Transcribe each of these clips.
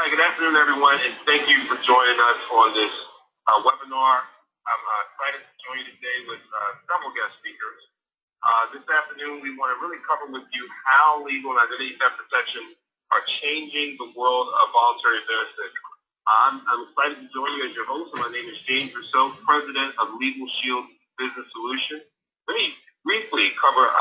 Hi, good afternoon, everyone, and thank you for joining us on this webinar. I'm excited to join you today with several guest speakers. This afternoon, we want to really cover with you how legal and identity theft protection are changing the world of voluntary benefits. I'm excited to join you as your host. My name is James Rousseau, President of LegalShield Business Solutions. Let me briefly cover,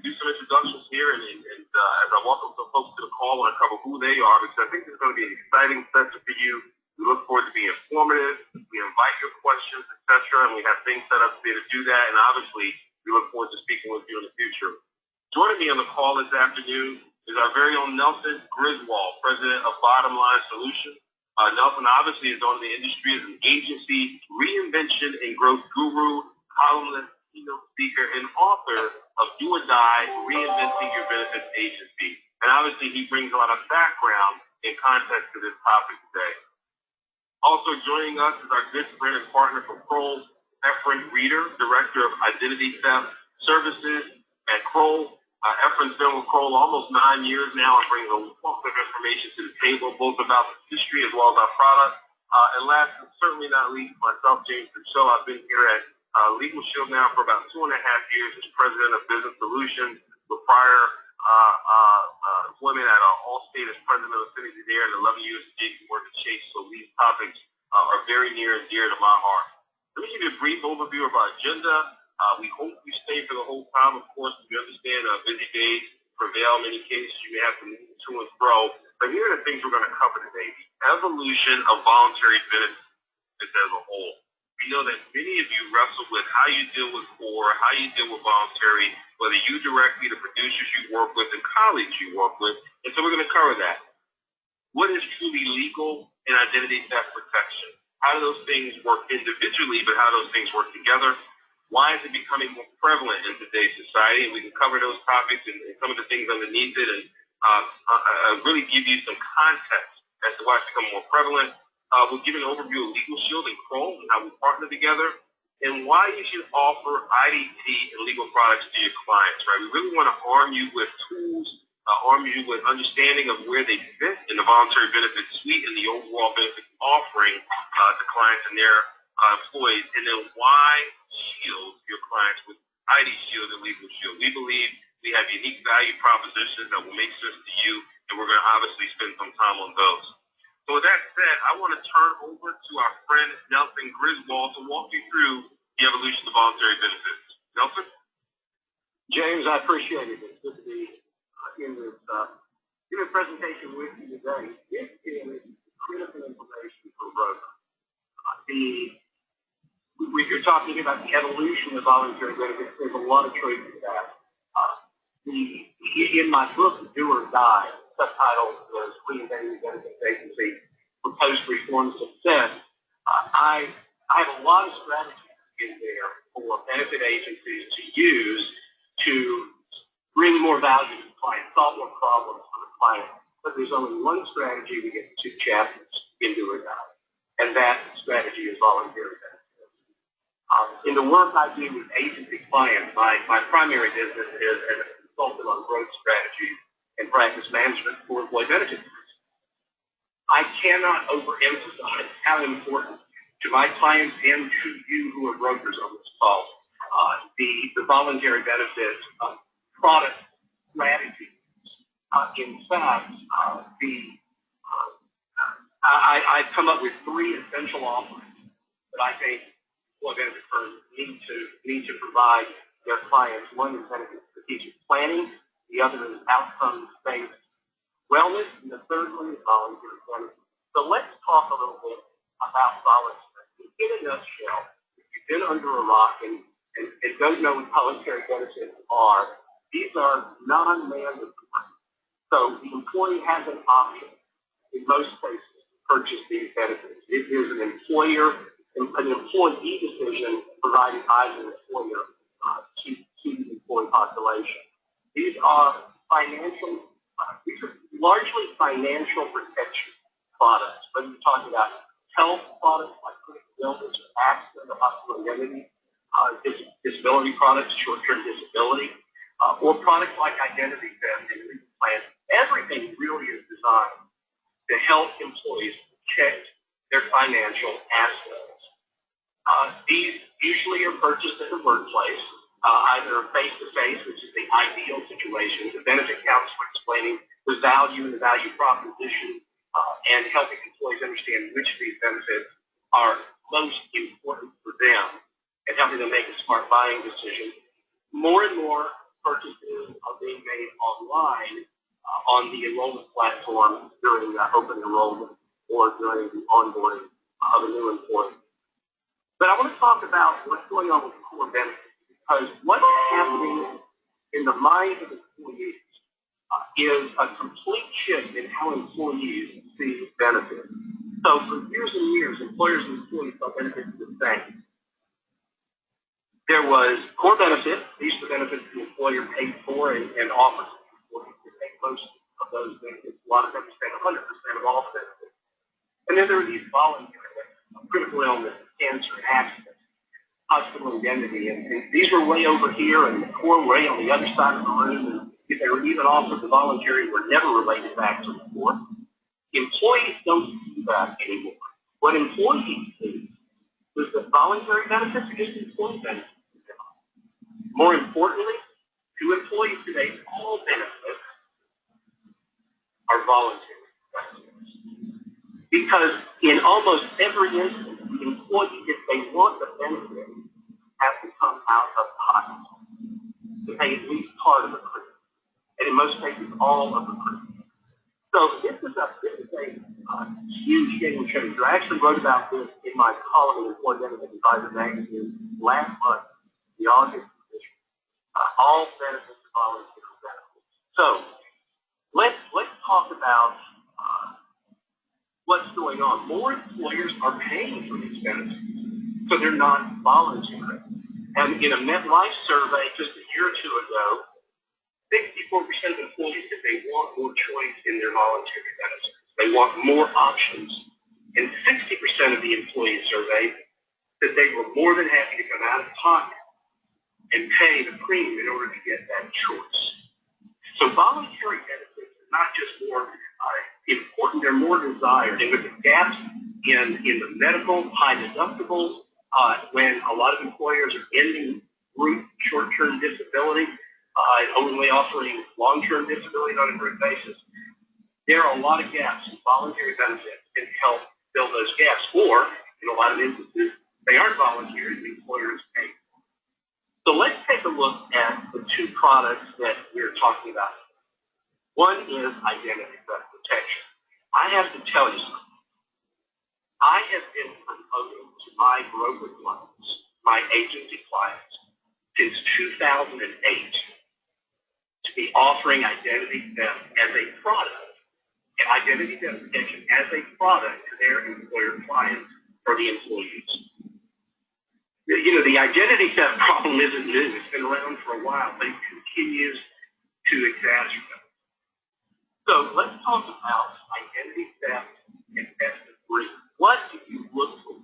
do some introductions here, and as I welcome some folks to the call, I want to cover who they are, because I think it's going to be an exciting session for you. We look forward to being informative. We invite your questions, etc., and we have things set up to be able to do that, and obviously, we look forward to speaking with you in the future. Joining me on the call this afternoon is our very own Nelson Griswold, President of Bottom Line Solutions. Nelson obviously is known in the industry as an agency, reinvention and growth guru, columnist, keynote speaker, and author of Do or Die, Reinventing Your Benefits Agency. And obviously he brings a lot of background and context to this topic today. Also joining us is our good friend and partner from Kroll, Efren Reeder, Director of Identity Theft Services at Kroll. Efren's been with Kroll almost 9 years now and brings a wealth of information to the table, both about the industry as well as our product. And last but certainly not least, myself, James Rousseau. I've been here at LegalShield now for about 2.5 years as President of Business Solutions, with prior employment at Allstate as President of Affinity there, and 11 years at JPMorgan Chase. So these topics are very near and dear to my heart. Let me give you a brief overview of our agenda. We hope you stay for the whole time. Of course, we understand busy days prevail. In many cases, you may have to move to and fro. But here are the things we're going to cover today. The evolution of voluntary benefits as a whole. We know that many of you wrestle with how you deal with core, how you deal with voluntary, whether you directly, the producers you work with, and colleagues you work with. And so we're going to cover that. What is truly legal and identity theft protection? How do those things work individually, but how do those things work together? Why is it becoming more prevalent in today's society? And we can cover those topics and some of the things underneath it, and really give you some context as to why it's becoming more prevalent. We'll give an overview of LegalShield and Kroll and how we partner together, and why you should offer IDT and legal products to your clients, right? We really want to arm you with tools, arm you with understanding of where they fit in the voluntary benefit suite and the overall benefit offering to clients and their employees, and then why shield your clients with ID Shield and LegalShield. We believe we have unique value propositions that will make sense to you, and we're going to obviously spend some time on those. So with that said, I want to turn over to our friend Nelson Griswold to walk you through the evolution of voluntary benefits. Nelson? James, I appreciate it. It's good to be in this presentation with you today. It is critical information for brokers. You're talking about the evolution of voluntary benefits. There's a lot of truth to that. In my book, Do or Die, subtitle was Reinventing Your Benefits Agency for Post-Reform Success, I have a lot of strategies in there for benefit agencies to use to bring more value to the client, solve more problems for the client. But there's only one strategy to get 2 chapters in Do or Die, and that strategy is voluntary benefits. In the work I do with agency clients, my primary business is as a consultant on growth strategies and practice management for employee benefits. I cannot overemphasize how important to my clients and to you who are brokers on this call, the voluntary benefit product strategy. In fact, I've come up with 3 essential offerings that I think employee benefit firms need to provide their clients. One is benefit strategic planning, the other is outcomes-based wellness, and the third one is voluntary benefits. So let's talk a little bit about voluntary. In a nutshell, if you've been under a rock and don't know what voluntary benefits are, these are non-mandatory. So the employee has an option in most cases to purchase these benefits. It is an employee decision provided by the employer to the employee population. These are largely financial protection products, whether you're talking about health products like critical illness or accident or hospital indemnity, disability products, short-term disability, or products like identity theft and legal plans. Everything really is designed to help employees protect their financial assets. These usually are purchased at the workplace, either face-to-face, which is the ideal situation, the benefit counselor explaining the value and the value proposition, and helping employees understand which of these benefits are most important for them and helping them make a smart buying decision. More and more purchases are being made online on the enrollment platform during open enrollment or during the onboarding of a new employee. But I want to talk about what's going on with core benefits, because what's happening in the minds of employees is a complete shift in how employees see benefits. So for years and years, employers and employees saw benefits the same. There was core benefits. These were benefits the employer paid for and offered to employees to take most of those benefits. A lot of them spent 100% of all the benefits. And then there were these voluntary benefits, critical illness, cancer, and accidents, hospital indemnity, and these were way over here, and the core way on the other side of the room. And if they were even offered the voluntary, were never related back to the core. Employees don't see that anymore. What employees see is that voluntary benefits are just employee benefits. More importantly, to employees today, all benefits are voluntary benefits. Because in almost every instance, the employee, if they want the benefit, have to come out of pocket to pay at least part of the premium, and in most cases, all of the premium. So this is a huge game changer. I actually wrote about this in my column in Employee Benefit Advisor magazine last month, the August edition. All benefits are voluntary benefits. So let's talk about what's going on. More employers are paying for these benefits, so they're not voluntary. And in a MetLife survey just a year or two ago, 64% of employees said they want more choice in their voluntary benefits. They want more options. And 60% of the employees surveyed said they were more than happy to come out of pocket and pay the premium in order to get that choice. So voluntary benefits are not just more important, they're more desired. And with the gaps in the medical, high deductibles, when a lot of employers are ending group short-term disability, only offering long-term disability on a group basis, there are a lot of gaps in voluntary benefits can help fill those gaps. Or, in a lot of instances, they aren't voluntary, the employer is paying. So let's take a look at the two products that we're talking about. One is identity theft protection. I have to tell you something. I have been promoting to my broker clients, my agency clients, since 2008 to be offering identity theft as a product and identity theft protection as a product to their employer clients or the employees. You know, the identity theft problem isn't new. It's been around for a while, but it continues to exacerbate. So let's talk about identity theft and best of breed. What do you look for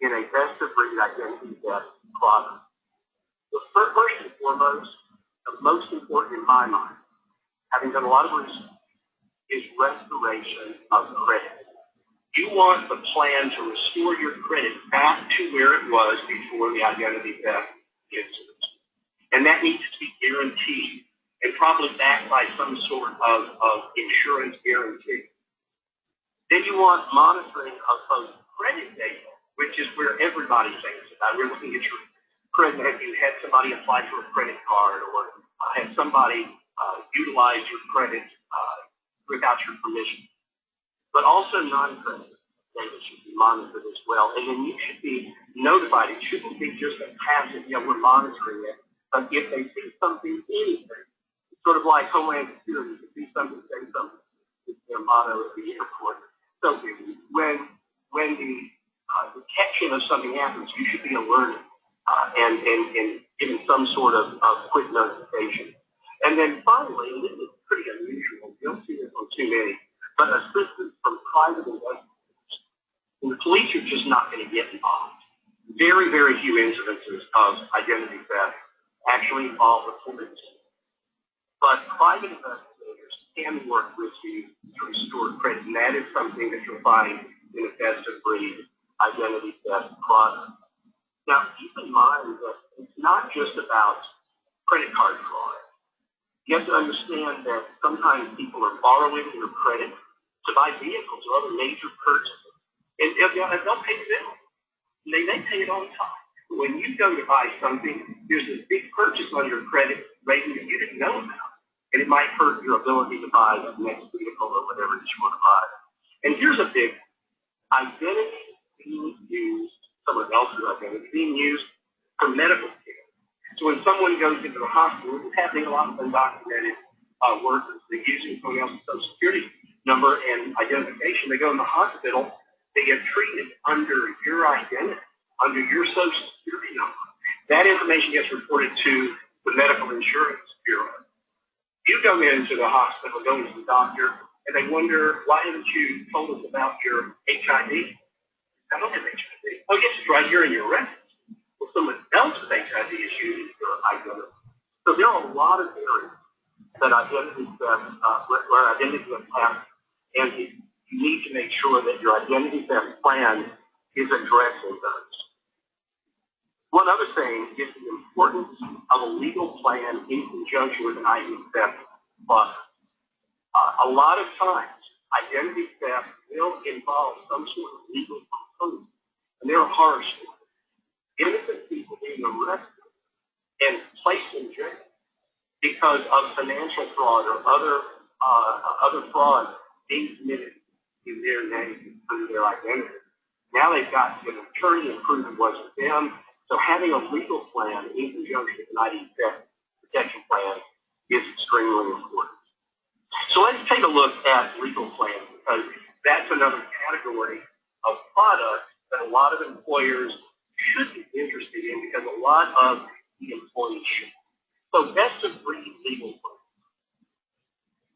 in a best of breed identity theft product? The first and foremost, the most important in my mind, having done a lot of research, is restoration of credit. You want the plan to restore your credit back to where it was before the identity theft incident. And that needs to be guaranteed and probably backed by some sort of insurance guarantee. Then you want monitoring of both credit data, which is where everybody thinks about. We're looking at your credit. Have you had somebody apply for a credit card, or had somebody utilize your credit without your permission? But also non-credit data should be monitored as well. And then you should be notified. It shouldn't be just a passive, we're monitoring it. But if they see something, anything, it's sort of like Homeland Security. If they see something, say something. It's their motto at the airport. So when the detection of something happens, you should be alerted and given some sort of quick notification. And then finally, and this is pretty unusual, you don't see this on too many, but assistance from private investigators. And the police are just not going to get involved. Very, very few incidences of identity theft actually involve the police. But private investigators can work with you to restore credit, and that is something that you'll find in a best-of-breed identity theft product. Now, keep in mind that it's not just about credit card fraud. You have to understand that sometimes people are borrowing your credit to buy vehicles or other major purchases, and they'll pay the bill. They may pay it on time. But when you go to buy something, there's a big purchase on your credit rating that you didn't know about, and it might hurt your ability to buy the next vehicle or whatever that you want to buy. And here's a big identity being used, someone else's identity being used for medical care. So when someone goes into the hospital, it's happening a lot of undocumented workers. They're using someone else's social security number and identification. They go in the hospital, they get treated under your identity, under your social security number. That information gets reported to the Medical Insurance Bureau. You go into the hospital, go into the doctor, and they wonder, why haven't you told us about your HIV? I don't have HIV. Oh, yes, it's right here in your records. Well, someone else with HIV is using your identity. So there are a lot of areas that identity theft, where identity theft happens, and you need to make sure that your identity theft plan is addressing those. One other thing is the importance of a legal plan in conjunction with an identity theft process. A lot of times, identity theft will involve some sort of legal component, and there are horror stories. Innocent people being arrested and placed in jail because of financial fraud or other fraud being committed in their name under their identity. Now they've got an attorney and prove it wasn't them. So having a legal plan in conjunction with an identity theft protection plan is extremely important. So let's take a look at legal plans, because that's another category of products that a lot of employers should be interested in, because a lot of the employees should. So best of breed legal plans.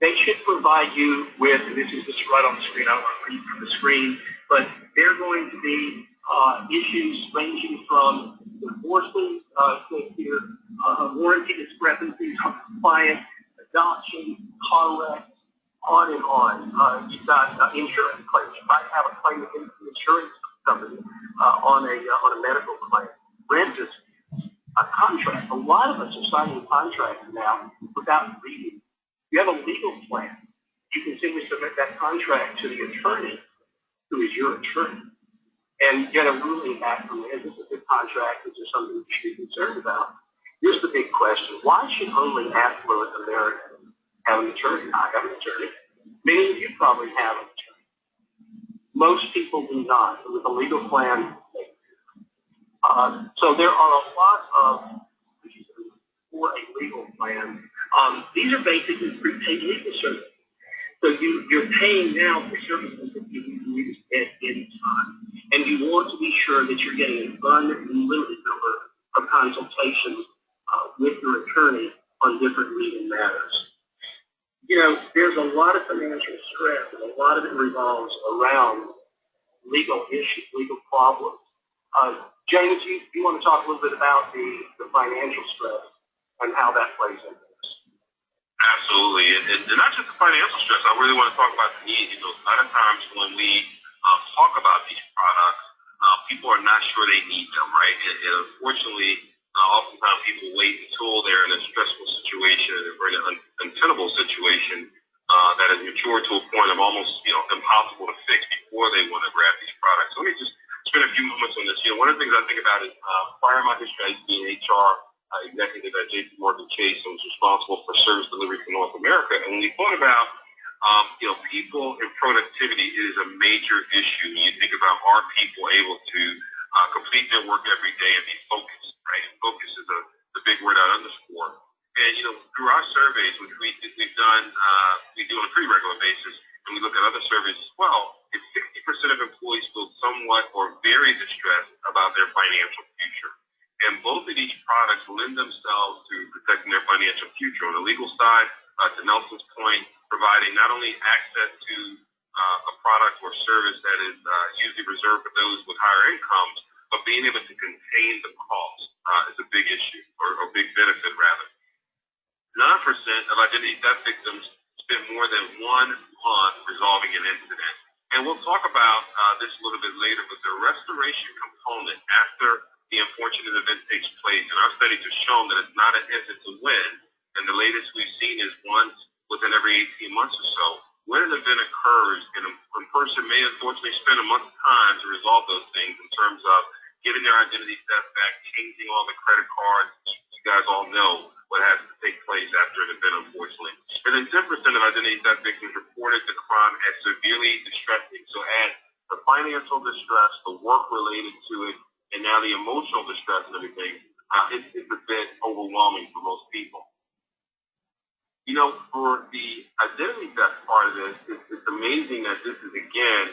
They should provide you with, and this is just right on the screen, I don't want to read from the screen, but they're going to be issues ranging from divorces, here, warranty discrepancies, compliance, adoption, car wrecks, on and on. You've got insurance claims. You might have a claim against the insurance company on a medical claim. Rent disputes, a contract. A lot of us are signing contracts now without reading. You have a legal plan. You can simply submit that contract to the attorney, who is your attorney, and get a ruling back from there. Is this a good contract? Is there something you should be concerned about? Here's the big question. Why should only affluent Americans have an attorney? I have an attorney. Many of you probably have an attorney. Most people do not. So with a legal plan, so there are a lot of reasons for a legal plan. These are basically prepaid legal services. So you're paying now for services that you can use at any time. And you want to be sure that you're getting an unlimited number of consultations with your attorney on different legal matters. You know, there's a lot of financial stress, and a lot of it revolves around legal issues, legal problems. James, you want to talk a little bit about the financial stress and how that plays into this? Absolutely, and not just the financial stress. I really want to talk about the need. You know, a lot of times when we talk about these products, people are not sure they need them, right? And unfortunately, oftentimes people wait until they're in a stressful situation or in an untenable situation that has matured to a point of almost, impossible to fix before they want to grab these products. So let me just spend a few moments on this. One of the things I think about is prior to my history, I used to be an HR executive at JP Morgan Chase, and was responsible for service delivery for North America. And when we thought about people and productivity, it is a major issue. You think about, are people able to complete their work every day and be focused, right? And focus is the big word I underscore. And, through our surveys, which we've done, we do on a pretty regular basis, and we look at other surveys as well, it's 60% of employees feel somewhat or very distressed about their financial future. And both of these products lend themselves to protecting their financial future. On the legal side, to Nelson's point, providing not only access to a product or service that is usually reserved for those with higher incomes, but being able to contain the cost is a big issue, or a big benefit rather. 9% of identity theft victims spent more than 1 month resolving an incident. And we'll talk about this a little bit later, but the restoration component after the unfortunate event takes place, and our studies have shown that it's not an if, it's a when, and the latest we've seen is once within every 18 months or so. When an event occurs, and a person may unfortunately spend a month's time to resolve those things in terms of getting their identity theft back, changing all the credit cards. You guys all know what has to take place after an event, unfortunately. And then 10% of identity theft victims reported the crime as severely distressing. So add the financial distress, the work related to it, and now the emotional distress and everything. It's a bit overwhelming for most people. You know, for the identity theft part of this, it's amazing that this is, again,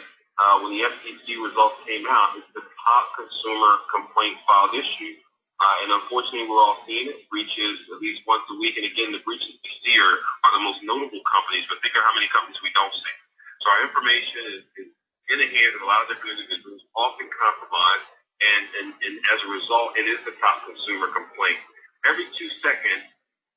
when the FTC results came out, it's the top consumer complaint filed issue. And unfortunately, we're all seeing it. Breaches at least once a week. And again, the breaches we see are the most notable companies, but think of how many companies we don't see. So our information is in the hands of a lot of different individuals, often compromised. And as a result, it is the top consumer complaint. Every 2 seconds,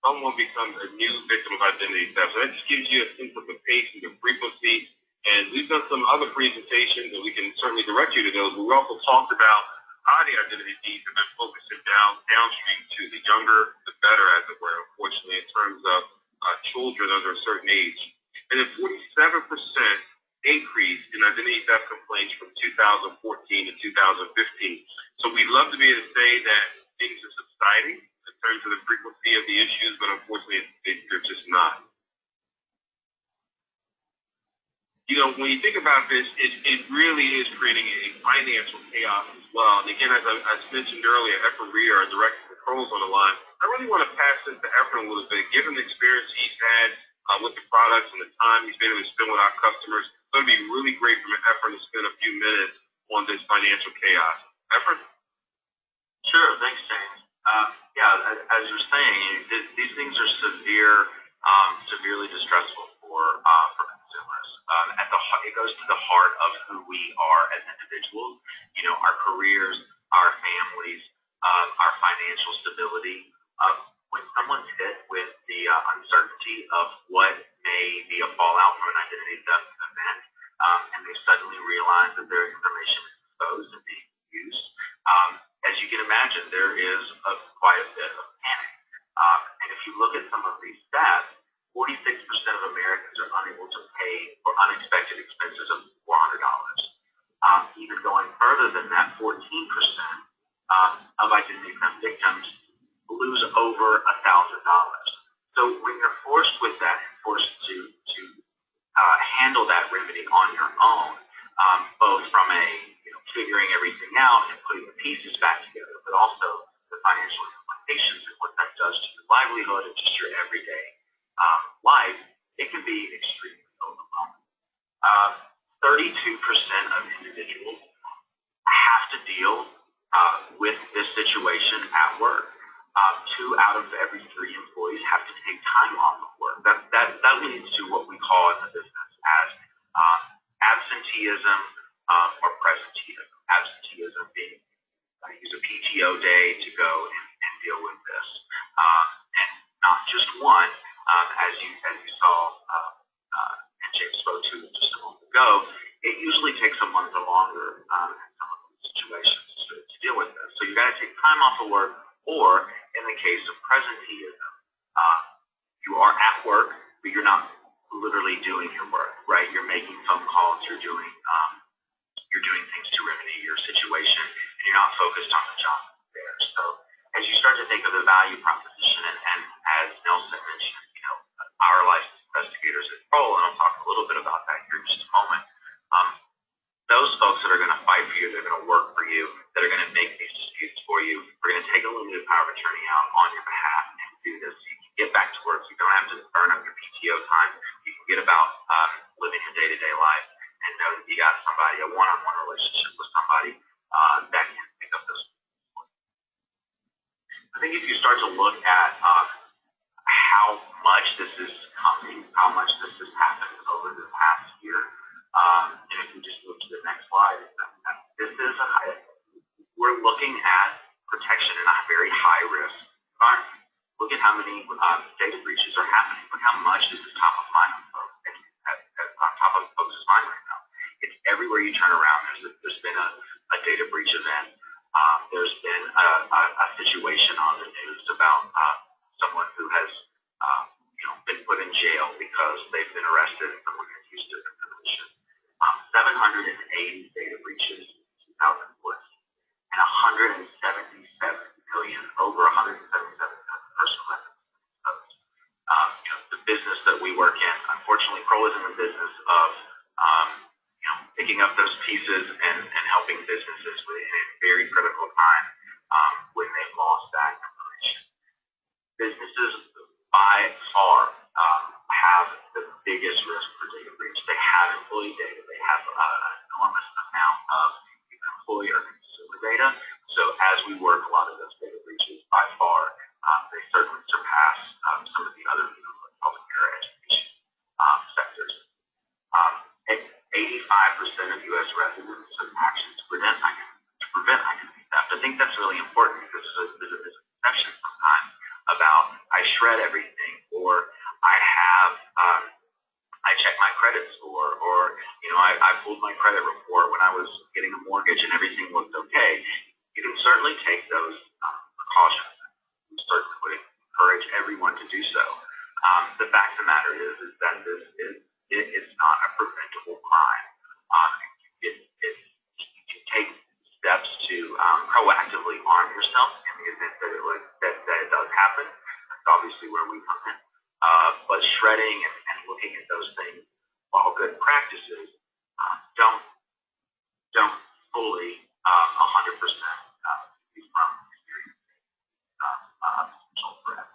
someone becomes a new victim of identity theft. So that just gives you a sense of the pace and the frequency. And we've done some other presentations, and we can certainly direct you to those. But we also talked about how the identity thieves have been focusing downstream to the younger, the better, as it were, unfortunately, in terms of children under a certain age. And then 47% increase in identity theft complaints from 2014 to 2015. So we'd love to be able to say that things are subsiding in terms of the frequency of the issues, but unfortunately, they're just not. You know, when you think about this, it really is creating a financial chaos as well. And again, as I mentioned earlier, Efren Reeder, our director of Kroll's on the line. I really want to pass this to Efren a little bit, given the experience he's had with the products and the time he's been able to spend with our customers. It's going to be really great for Efren to spend a few minutes on this financial chaos. Efren? Sure, thanks, James. Yeah, as you're saying, these things are severely distressful for consumers. It goes to the heart of who we are as individuals. You know, our careers, our families, our financial stability. When someone's hit with the uncertainty of what may be a fallout from an identity theft event, and they suddenly realize that their information is exposed and being used, as you can imagine, there is quite a bit of panic. And if you look at some of these stats, 46% of Americans are unable to pay for unexpected expenses of $400. Even going further than that, 14% of identity theft victims lose over $1,000. So when you're forced with that, forced to handle that remedy on your own, both from figuring everything out and putting the pieces back together, but also the financial implications and what that does to your livelihood and just your everyday life, it can be extremely overwhelming. 32% of individuals have to deal with this situation at work. 2 out of every 3 employees have to take time off of work. That leads to what we call in the business as absenteeism or presenteeism. Absenteeism being I use a PTO day to go and deal with this, and not just one, as you saw and James spoke to just a moment ago. It usually takes a month or longer in some of these situations to deal with this. So you got to take time off of work, or in the case of presenteeism, you are at work, but you're not literally doing your work, right? You're making phone calls, you're doing things to remedy your situation, and you're not focused on the job there. So as you start to think of the value proposition, and as Nelson mentioned, our licensed investigators at Kroll, and I'll talk a little bit about that here in just a moment, those folks that are going to fight for you, they're going to work for you, that are going to make these disputes for you, we're going to take a limited power of attorney out on your behalf and do this. You can get back to work. You don't have to burn up your PTO time. You can get about living your day-to-day life and know that you got somebody, a one-on-one relationship with somebody that can pick up those. I think if you start to look at how much this is coming, how much this has happened over the past year, and if we just move to the next slide, we're looking at protection in a very high-risk environment. Look at how many data breaches are happening. Look how much this is top of mind for it's everywhere you turn around. There's been a data breach event. There's been a situation on the news about someone who has been put in jail because they've been arrested and someone has used their information. 780 data breaches in 2014 and 177 million, over 177 million personal records. The business that we work in, unfortunately, Kroll is in the business of picking up those pieces and helping businesses in a very critical time when they've lost that information. Businesses by far have the biggest risk for data breach. They have employee data. They have an enormous amount of employee or consumer data. So as we work a lot of those data breaches, by far, they certainly surpass some of the other public higher education sectors. 85% of U.S. residents took actions to prevent identity theft. I think that's really important because there's a misconception sometimes about I shred everything, or I check my credit score, or I pulled my credit report when I was getting a mortgage and everything looked okay. You can certainly take those precautions. We certainly would encourage everyone to do so. The fact of the matter is that it's not a preventable crime. You can take steps to proactively arm yourself in the event that it does happen. That's obviously where we come in. But shredding and looking at those things, while good practices, don't fully 100% be from experiencing potential threat.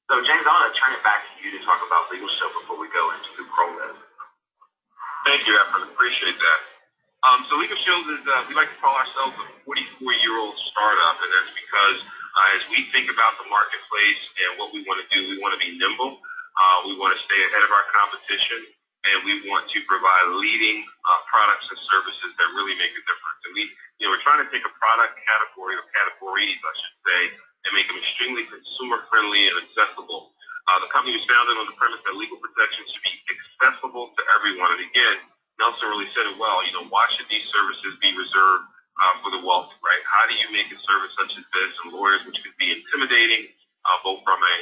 So James, I want to turn it back to you to talk about LegalShield before we go into who Kroll is. Thank you, Efren. Appreciate that. So LegalShield is, we like to call ourselves a 44-year-old startup, and that's because as we think about the marketplace and what we want to do, we want to be nimble. We want to stay ahead of our competition, and we want to provide leading products and services that really make a difference. And we're trying to take a product category, or categories, I should say, and make them extremely consumer-friendly and accessible. The company was founded on the premise that legal protection should be accessible to everyone. And again, Nelson really said it well. Why should these services be reserved for the wealthy, right? How do you make a service such as this, and lawyers, which could be intimidating, both from a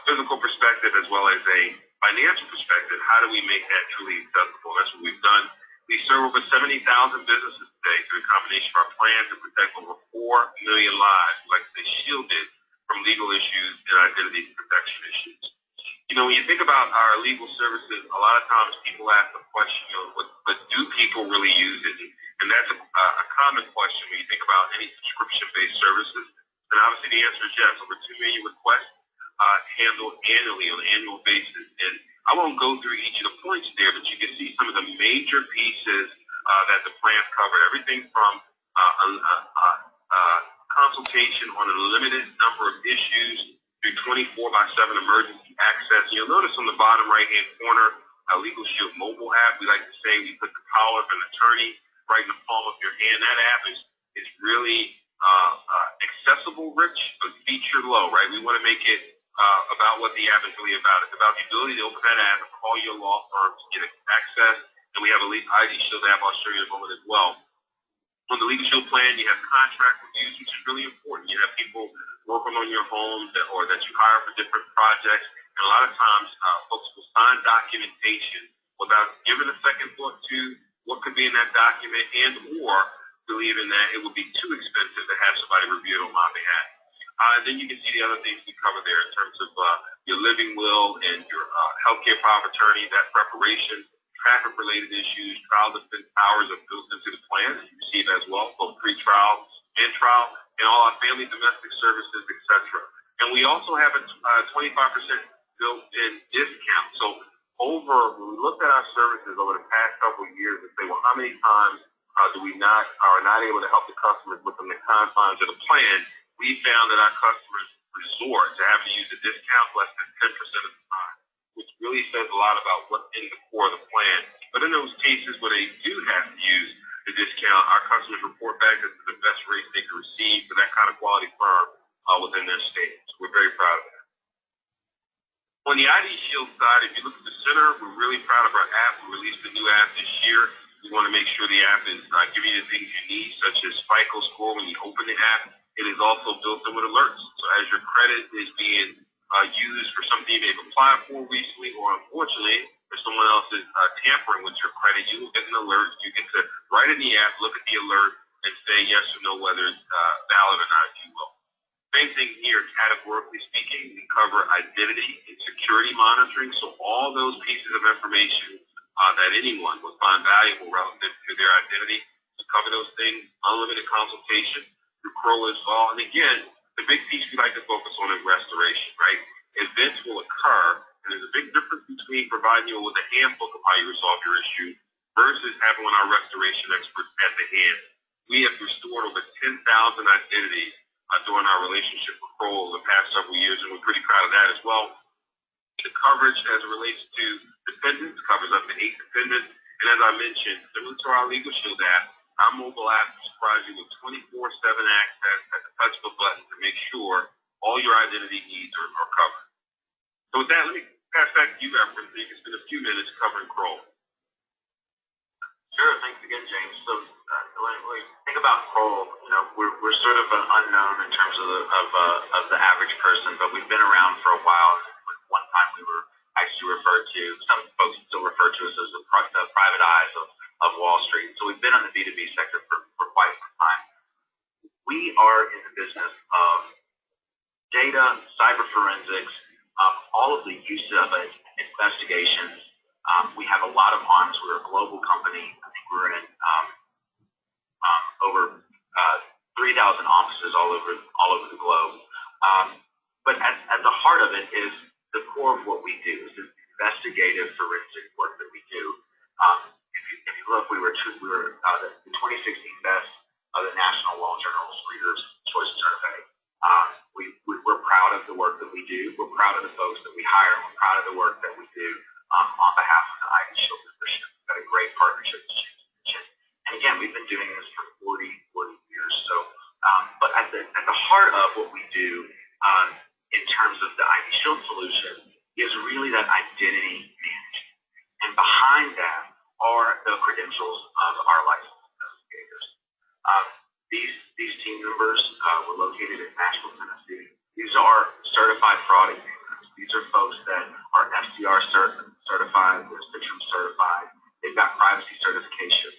physical perspective as well as a financial perspective? How do we make that truly accessible? That's what we've done. We serve over 70,000 businesses today through a combination of our plan to protect over 4 million lives, like they shielded from legal issues and identity protection issues. When you think about our legal services, a lot of times people ask the question, but do people really use it? And that's a common question when you think about any subscription-based services. And obviously the answer is yes. Over 2 million requests handled annually on an annual basis. And I won't go through each of the points there, but you can see some of the major pieces that the plans cover. Everything from consultation on a limited number of issues through 24/7 emergency access. You'll notice on the bottom right-hand corner, LegalShield mobile app. We like to say we put the power of an attorney right in the palm of your hand. That app is really accessible, rich, but feature low, right? We want to make it about what the app is really about. It's about the ability to open that app and call your law firm to get access. And we have a IDShield app I'll show you in a moment as well. On the LegalShield plan, you have contract reviews, which is really important. You have people working on your home or that you hire for different projects. And a lot of times, folks will sign documentation without giving a second thought to what could be in that document, and or believing that it would be too expensive to have somebody review it on my behalf. And then you can see the other things we cover there in terms of your living will and your healthcare power of attorney, that preparation, traffic-related issues, trial defense powers are built into the plan that you receive as well, both pre-trial and trial, and all our family domestic services, etc. And we also have a 25% built-in discount. So when we looked at our services over the past couple of years and say, well, how many times are not able to help the customers within the confines of the plan, we found that our customers resort to having to use a discount less than 10% of the time, which really says a lot about what's in the core of the plan. But in those cases where they do have to use the discount, our customers report back that the best rates they can receive for that kind of quality firm within their state. So we're very proud of that. On the IDShield side, if you look at the center, we're really proud of our app. We released a new app this year. We want to make sure the app is giving you the things you need, such as FICO score when you open the app. It is also built in with alerts. So as your credit is being used for something you may have applied for recently, or unfortunately, if someone else is tampering with your credit, you will get an alert. You get to write in the app, look at the alert, and say yes or no whether it's valid or not, if you will. Same thing here, categorically speaking, we cover identity and security monitoring. So all those pieces of information that anyone would find valuable relative to their identity, to cover those things, unlimited consultation through Kroll as well. And again, the big piece we like to focus on is restoration, right? Events will occur, and there's a big difference between providing you with a handbook of how you resolve your issue versus having one of our restoration experts at the hand. We have restored over 10,000 identities during our relationship with Kroll the past several years, and we're pretty proud of that as well. The coverage as it relates to dependents covers up to 8 dependents, and as I mentioned, similar to our LegalShield app, our mobile app provides you with 24/7 access at the touch of a button to make sure all your identity needs are covered. So with that, let me pass back to you, Efren, so you can spend a few minutes covering Kroll. Sure. Thanks again, James. So when we think about Kroll, we're sort of an unknown in terms of the average person, but we've been around for a while. One time we were actually referred to, some folks still refer to us as the private eyes of Wall Street. So we've been in the B2B sector for quite some time. We are in the business of data, cyber forensics, all of the use of it, investigations. We have a lot of arms. We're a global company. I think we're in over 3,000 offices all over the globe. But at the heart of it is the core of what we do, is this investigative forensic work that we do. If you look, we were the 2016 best of the National Law Journal's Readers' Choice Survey. We're proud of the work that we do. We're proud of the folks that we hire. We're proud of the work that we do on behalf of the IDShield membership. We've got a great partnership with James. And again, we've been doing this for 40 years. So, but at the heart of what we do in terms of the IDShield solution is really that identity management. And behind that are the credentials of our licensed investigators. These team members were located in Nashville, Tennessee. These are certified fraud examiners. These are folks that are FCR certified, they're Citrum certified. They've got privacy certification.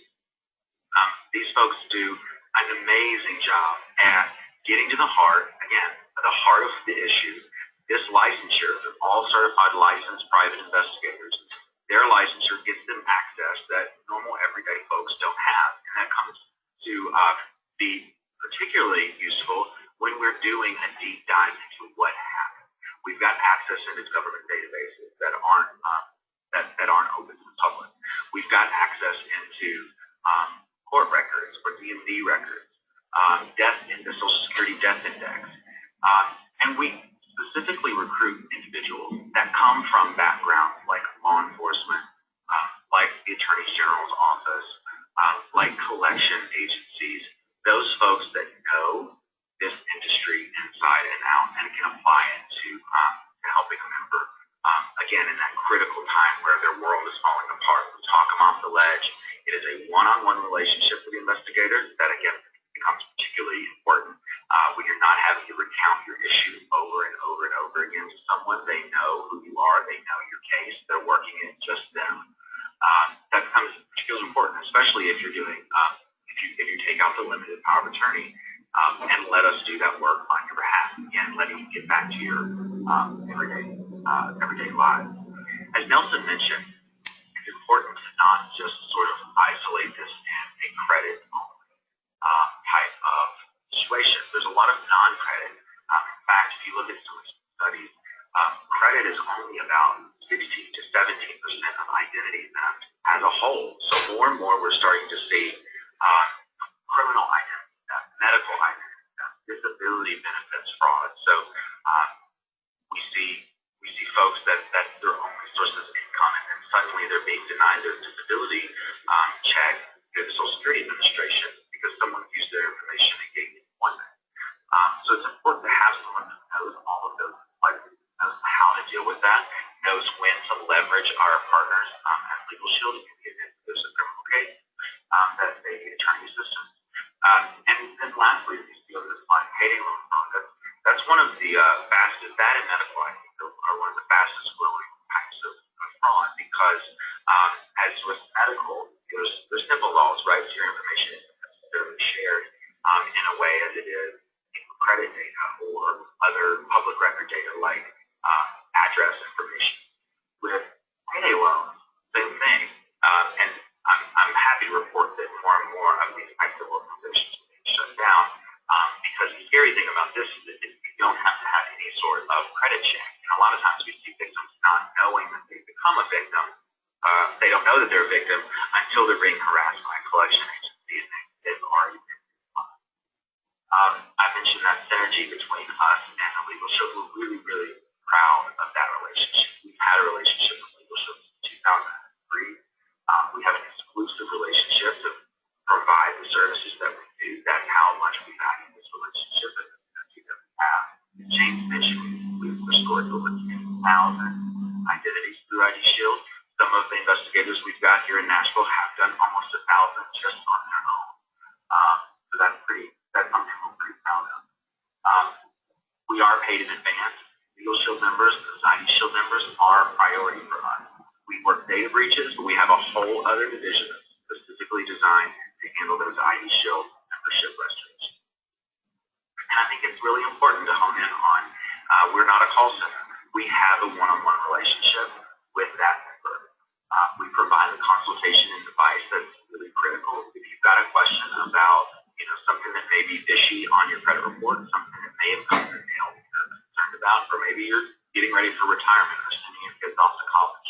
These folks do an amazing job at getting to the heart, again, the heart of the issue. This licensure, they're all certified licensed private investigators. Their licensure gives them access that normal everyday folks don't have, and that comes to be particularly useful when we're doing a deep dive into what happened. We've got access into government databases that aren't open to the public. We've got access into court records or DMV records, death in the Social Security Death Index, and we specifically recruit individuals that come from backgrounds like law enforcement, like the Attorney General's office, like collection agencies, those folks that know this industry inside and out and can apply it to helping a member, again, in that critical time where their world is falling apart. We talk them off the ledge. It is a one-on-one relationship with the investigator that, again, becomes particularly important when you're not having to recount your issue over and over and over again to someone. They know who you are. They know your case. They're working it just them. That becomes particularly important, especially if you're doing, if you take out the limited power of attorney and let us do that work on your behalf. Again, letting you get back to your everyday lives. As Nelson mentioned, it's important to not just sort of isolate this in a credit type of situation. There's a lot of non-credit. In fact, if you look at some of the studies, credit is only about 16 to 17% of identity theft as a whole. So more and more we're starting to see criminal identity theft, medical identity theft, disability benefits fraud. So we see folks that their only source of income, and then suddenly they're being denied their disability check through the Social Security Administration because someone used their information and gave them employment. So it's important to have someone who knows all of those complexity, knows how to deal with that, knows when to leverage our partners at LegalShield if there's a criminal case, that more and more of these types of organizations are being shut down. Because the scary thing about this is that you don't have to have any sort of credit check. And a lot of times we see victims not knowing that they've become a victim. They don't know that they're a victim until they're being harassed by a collection agency and they've already been. I mentioned that synergy between us and the LegalShield. We're really, really proud of that relationship. We've had a relationship with LegalShield since 2003. We have an exclusive relationship to provide the services that we do. That's how much we value this relationship and the synergy that we have. As James mentioned, we've restored over 10,000 identities through IDShield. Some of the investigators we've got here in Nashville have done almost 1,000 just on their own. So that's something we're pretty proud of. We are paid in advance. LegalShield members, those IDShield members are a priority for us. We work data breaches, but we have a whole other division that's specifically designed to handle those IDShield membership restorations. And I think it's really important to hone in on, we're not a call center. We have a one-on-one relationship with that member. We provide the consultation and advice that's really critical. If you've got a question about, something that may be fishy on your credit report, something that may have come through mail that you're concerned about, or maybe you're getting ready for retirement or sending your kids off to college.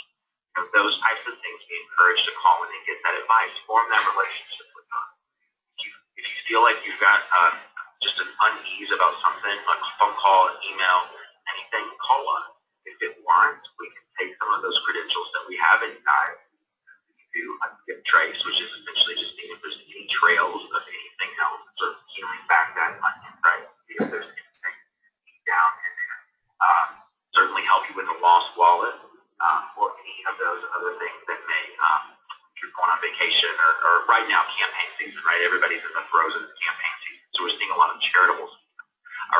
Those types of things we encourage to call when they get that advice, form that relationship with them. If you feel like you've got just an unease about something, like a phone call, an email, anything, call us. If it warrants, we can take some of those credentials that we have in guide. Do a skip trace, which is essentially just seeing if there's any trails of anything else, sort of peeling back that onion, right? See if there's anything down in there. Certainly help you with a lost wallet or any of those other things that may, if you're going on vacation or right now campaign season, right? Everybody's in the throes of the campaign season, so we're seeing a lot of charitable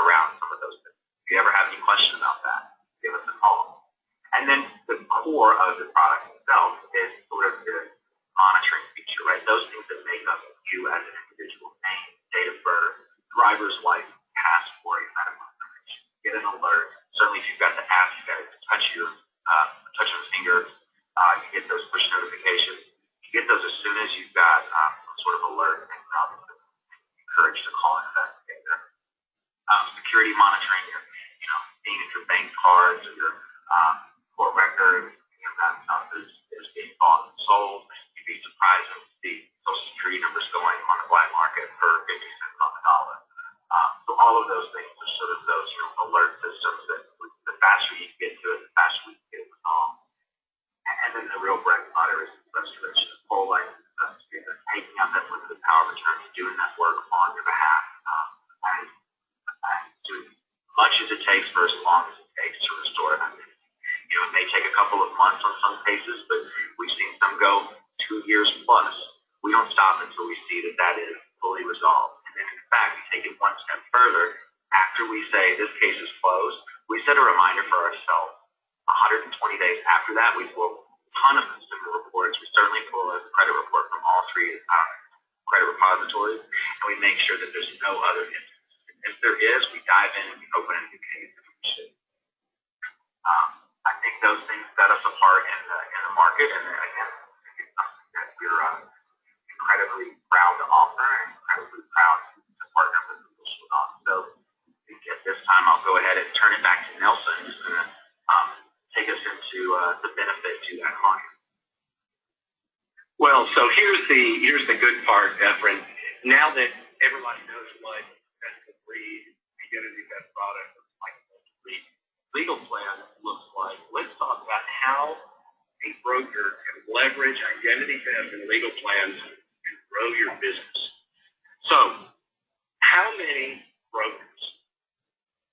around some of those things. If you ever have any question about that, give us a call. And then the core of the product itself is sort of the monitoring feature, right? Those things that make up you as an individual: name, date of birth, driver's license, passport, medical information. Get an alert. Certainly, if you've got the app, you've got to touch your finger. You get those push notifications. You get those as soon as you've got some sort of alert, and encouraged to call an investigator. Security monitoring, seeing if your bank cards or your court record, that stuff is being bought and sold. You'd be surprised when you see Social Security numbers going on the black market for 50 cents on the dollar. So all of those things are sort of those alert systems that the faster you get to it, the faster we can get it resolved. And then the real bread and butter is restoration of full life, taking out that limited power of attorney, doing that work on your behalf, and doing as much as it takes for as long as it takes to restore that. It may take a couple of months on some cases, but we've seen some go 2 years plus. We don't stop until we see that is fully resolved. And then, in fact, we take it one step further. After we say this case is closed, we set a reminder for ourselves. 120 days after that, we pull a ton of consumer reports. We certainly pull a credit report from all three credit repositories, and we make sure that there's no other instances. If there is, we dive in and we open a new case. I think those things set us apart in the market, and again, it's something that we're incredibly proud to offer and incredibly proud to partner with LegalShield on. So at this time, I'll go ahead and turn it back to Nelson, who's going to take us into the benefit to that client. Well, so here's the good part, Efren. Now that everybody knows what best-of-breed identity theft product looks like, legal plan looks like, let's talk about how a broker can leverage identity theft and legal plans to grow your business. So, how many brokers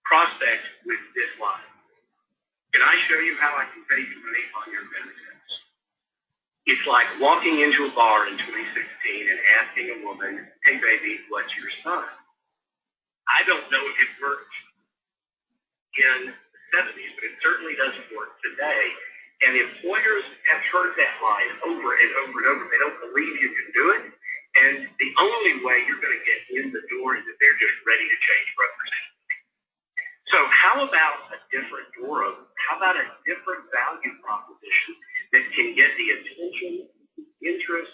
prospect with this line? Can I show you how I can save you money on your benefits? It's like walking into a bar in 2016 and asking a woman, "Hey baby, what's your sign?" I don't know if it worked in the 70s, but it certainly doesn't work today. And employers have heard that line over and over and over. They don't believe you can do it. And the only way you're going to get in the door is if they're just ready to change brokers. So how about a different door opener? How about a different value proposition that can get the attention, interest,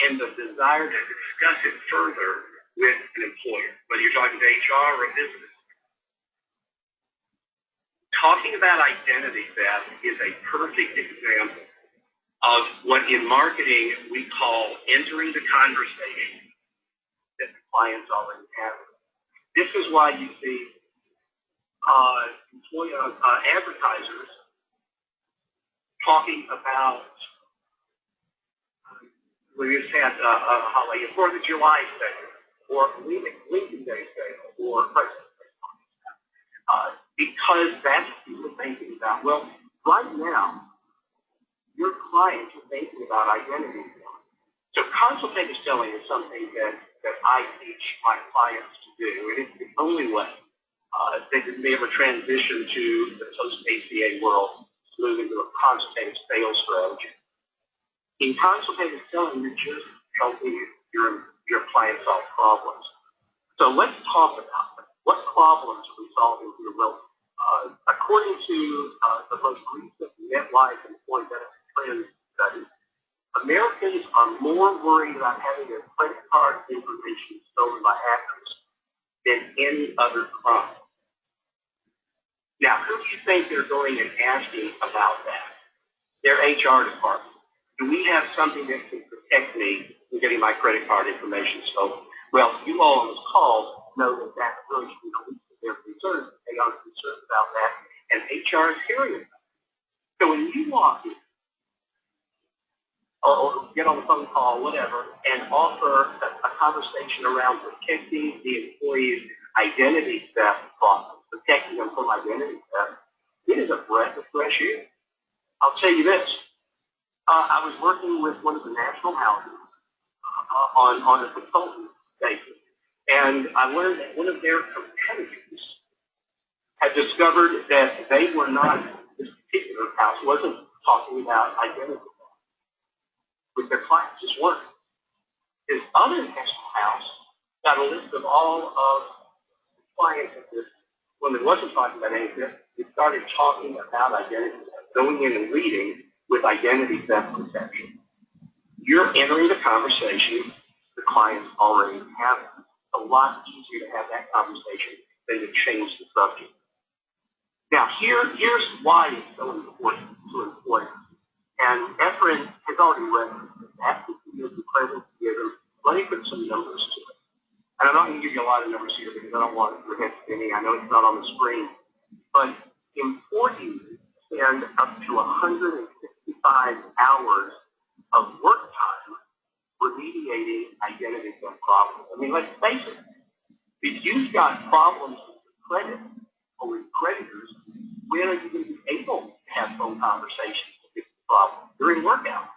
and the desire to discuss it further with an employer, whether you're talking to HR or a business. Talking about identity theft is a perfect example of what in marketing we call entering the conversation that the client's already having. This is why you see advertisers talking about, we just had a 4th of July sale, or Lincoln Day sale, or because that's what people are thinking about. Well, right now, your clients are thinking about identity selling. So consultative selling is something that I teach my clients to do, and it's the only way they can be able to transition to the post-ACA world, move into a consultative sales strategy. In consultative selling, you're just helping your client solve problems. So let's talk about them. What problems are we solving here? Well, according to the most recent MetLife Employee Benefit Trends study, Americans are more worried about having their credit card information stolen by hackers than any other crime. Now, who do you think they're going and asking about that? Their HR department. Do we have something that can protect me from getting my credit card information stolen? Well, you all on this call know that that's really the least of their concerns. They are concerned about that, and HR is hearing about it. So when you walk in, or get on the phone call, whatever, and offer a conversation around protecting the employee's identity theft problem, protecting them from identity theft, it is a breath of fresh air. I'll tell you this. I was working with one of the national houses on a consultant basis, and I learned that one of their competitors had discovered that they were not, this particular house wasn't talking about identity theft with their clients, just weren't. His other national house got a list of all of the clients of this woman wasn't talking about anything. We started talking about identity theft, going in and leading with identity theft protection. You're entering the conversation the clients already have. It's a lot easier to have that conversation than to change the subject. Now, here's why it's so important to employers. And Efren has already referenced it. After you the credit together, let me put some numbers to it. And I'm not going to give you a lot of numbers here because I don't want your head spinning. I know it's not on the screen. But employees spend up to 165 hours of work time remediating identity theft problems. I mean, let's face it. If you've got problems with credit or with creditors, when are you going to be able to have phone conversations to fix the problem? During work hours.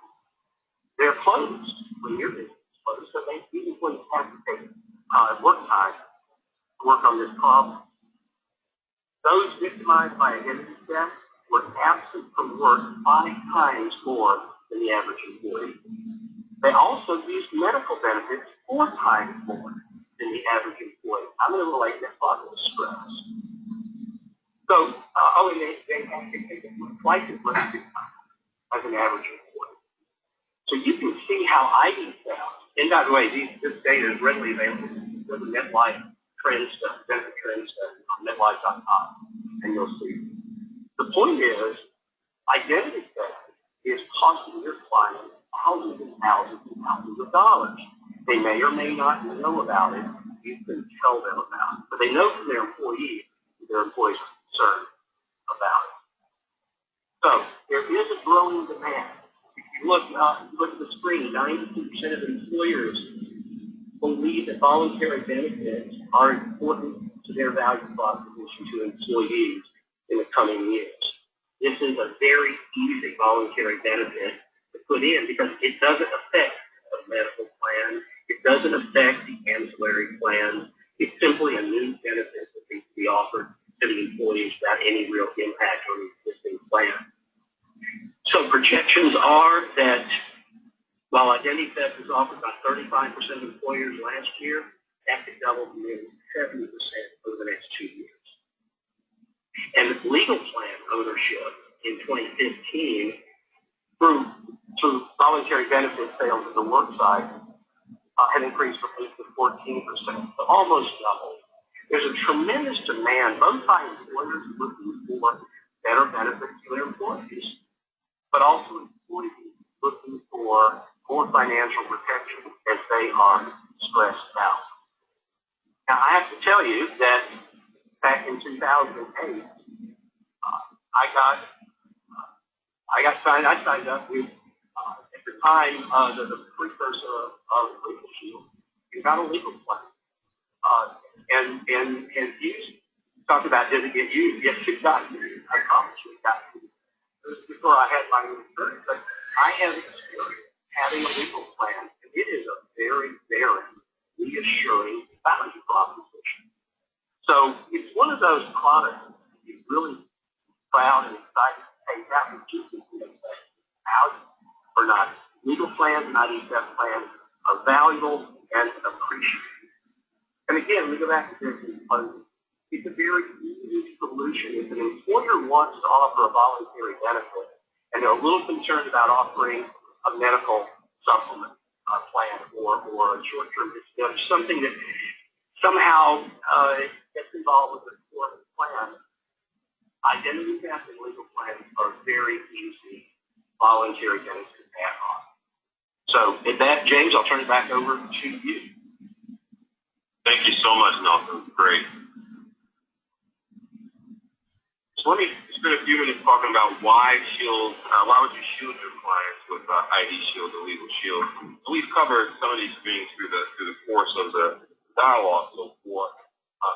They're closed when your business is closed, so these employees have to take work time to work on this problem. Those victimized by identity theft were absent from work 5 times more than the average employee. They also used medical benefits 4 times more than the average employee. I'm going to relate that to stress. So, and they have to take it twice as much as an average employee. So you can see how ID theft, and by the way, this data is readily available. Go to MetLife Trend Study, Benefit Trend Study on MetLife.com, and you'll see. The point is, identity theft is costing your client thousands and thousands and thousands of dollars. They may or may not know about it. You can tell them about it. But they know from their employees are concerned about it. So there is a growing demand. If you look at the screen, 92% of employers believe that voluntary benefits are important to their value proposition to employees in the coming years. This is a very easy voluntary benefit to put in because it doesn't affect the medical plan. It doesn't affect the ancillary plan. It's simply a new benefit that needs to be offered to the employees without any real impact on the existing plan. So projections are that while identity theft was offered by 35% of employers last year, that could double to nearly 70% over the next 2 years. And legal plan ownership in 2015 through voluntary benefit sales at the work site have increased from 8 to 14%, so almost double. There's a tremendous demand, both by employers looking for better benefits to their employees, but also employees looking for more financial protection as they are stressed out. Now, I have to tell you that back in 2008, I signed up with, at the time, the precursor of LegalShield, and got a legal plan. And you talked about, did it get used? Yes, it got used. I promise you it got used. It was before I had my own insurance, but I have experience having a legal plan, and it is a very, very reassuring value proposition. So it's one of those products that you're really proud and excited to take out and keep it in value or not. Legal plans and IDT plans are valuable and appreciated. And again, we go back to this in closing. It's a very easy solution. If an employer wants to offer a voluntary benefit and they're a little concerned about offering a medical supplement plan or a short-term disability, something that somehow gets involved with the core of the plan, identity theft and legal plans are very easy voluntary benefits to add on. So with that, James, I'll turn it back over to you. Thank you so much, Nelson. Great. So let me spend a few minutes talking about why would you shield your clients with ID Shield and Legal Shield. So we've covered some of these things through the course of the dialogue so far.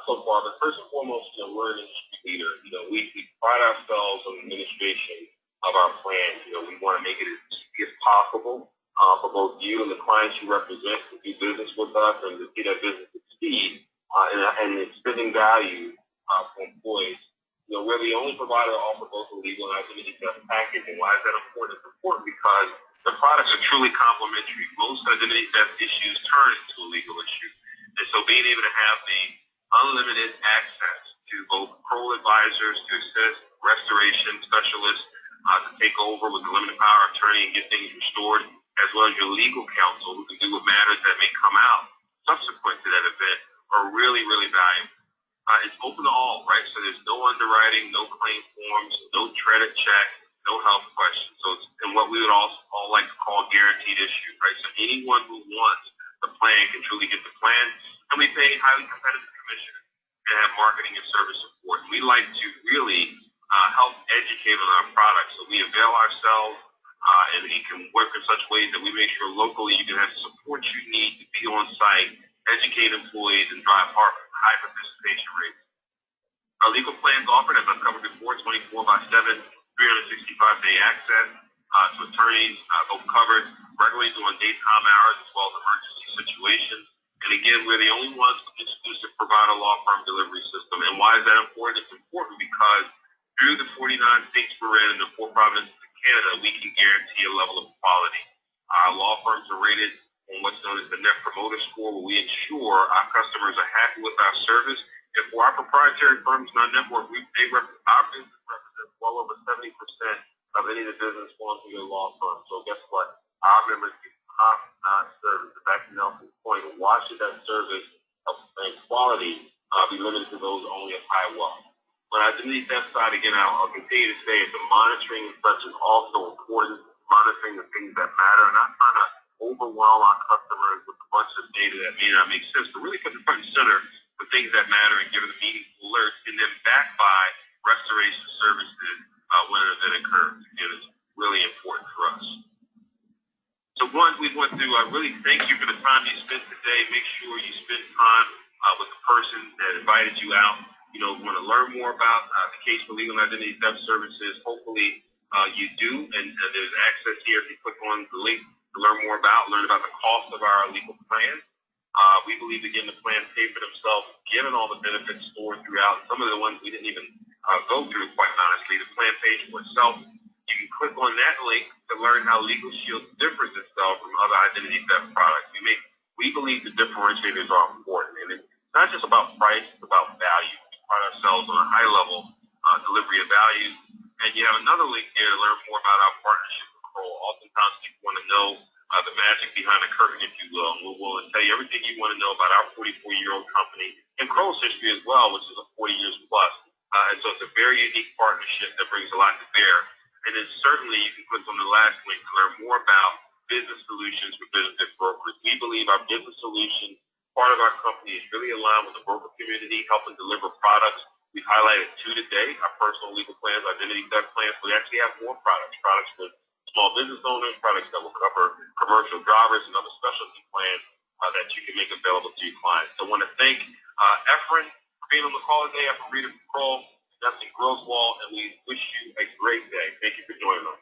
But first and foremost, we're an industry leader. We pride ourselves on the administration of our plans. We want to make it as easy as possible for both you and the clients you represent to do business with us and to see that business succeed and extending value for employees. We're the only provider to offer both a legal and identity theft package. And why is that important? It's important because the products are truly complementary. Most identity theft issues turn into a legal issue. And so being able to have the unlimited access to both Kroll advisors to assist restoration specialists to take over with the limited power attorney and get things restored, as well as your legal counsel who can deal with matters that may come out subsequent to that event, are really, really valuable. It's open to all, right? So there's no underwriting, no claim forms, no credit check, no health questions. So it's in what we would all like to call guaranteed issue, right? So anyone who wants the plan can truly get the plan, and we pay highly competitive commission and have marketing and service support. We like to really help educate on our products. So we avail ourselves and we can work in such ways that we make sure locally you can have the support you need to be on site, educate employees, and drive high participation rates. Our legal plans offered, as I've covered before, 24/7, 365-day access to attorneys, both covered regularly during daytime hours as well as emergency situations. And again, we're the only ones with exclusive provider law firm delivery system. And why is that important? It's important because through the 49 states we're in and the 4 provinces of Canada, we can guarantee a level of quality. Our law firms are rated on what's known as the Net Promoter Score, where we ensure our customers are happy with our service. And for our proprietary firms in our network, our business represents well over 70% of any of the business going through their law firm. So guess what? Our members get top-notch service. Back to Nelson's point, why should that service and quality be limited to those only of high wealth? On the identity theft side, again, I'll continue to say the monitoring and such is also important. Monitoring the things that matter, and not trying to overwhelm our customers with a bunch of data that may not make sense, but really put the front and center the things that matter and give them meaningful alerts, and then backed by restoration services when an event occurs. Again, it's really important for us. So one, we want to really thank you for the time you spent today. Make sure you spend time with the person that invited you out. We want to learn more about the case for legal and identity theft services. Hopefully you do, and there's access here if you click on the link to learn about the cost of our legal plan. We believe, again, the plans pay for themselves, given all the benefits stored throughout. Some of the ones we didn't even go through, quite honestly. The plan pays for itself. You can click on that link to learn how LegalShield differs itself from other identity theft products. We believe the differentiators are important, and it's not just about price, it's about value. We pride ourselves on a high-level delivery of value. And you have another link here to learn more about our partnership with Kroll. Oftentimes people want to know the magic behind the curtain, if you will. And we'll tell you everything you want to know about our 44-year-old company and Kroll's history as well, which is a 40 years plus. And so it's a very unique partnership that brings a lot to bear. And then certainly you can click on the last link to learn more about business solutions for business brokers. We believe our business solution part of our company is really aligned with the broker community, helping deliver products. We've highlighted two today, our personal legal plans, identity theft plans. We actually have more products for small business owners, products that will cover commercial drivers and other specialty plans that you can make available to your clients. So I want to thank Efren for being on the call today, Efren Reader from Kroll, Nelson Griswold, and we wish you a great day. Thank you for joining us.